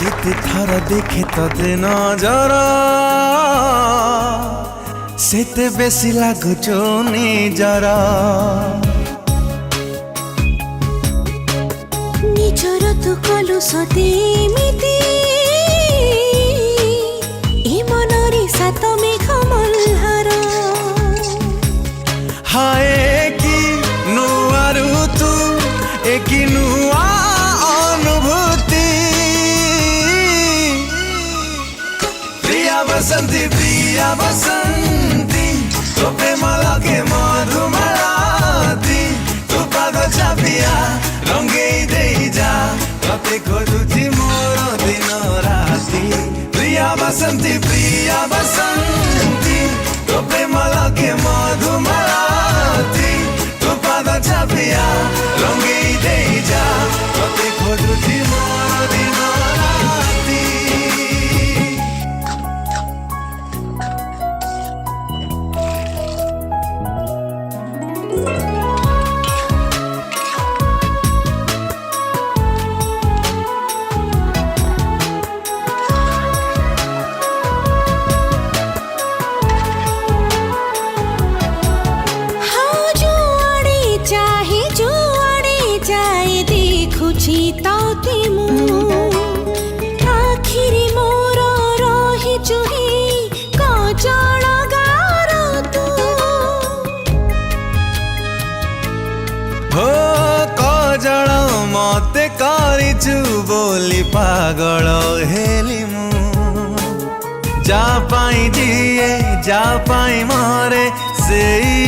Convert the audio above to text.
केते थर देखे तते नजर सेते बेसी लागुचो निजर निजर तू कलु सते मिति ए मनरी सात मेघ मल्हार हाय कि नुआरु तू एकी नुआ अनुभूति प्रिया बसंती तो प्रेम लगे मधुमालती तू पाद चापिया रंगे दे जा तते खोजुची मोर दिन राति प्रिया बसंती तो प्रेम लगे मधुमालती तू पाद चापिया रंगे दे जा तते खोजुची मोर दिन राति आखिरी मोर रही चुही कजल गार तू हो कजल मते करिचु बोली पागल हेली मु जा पाई जिए जा पाई मरे सेई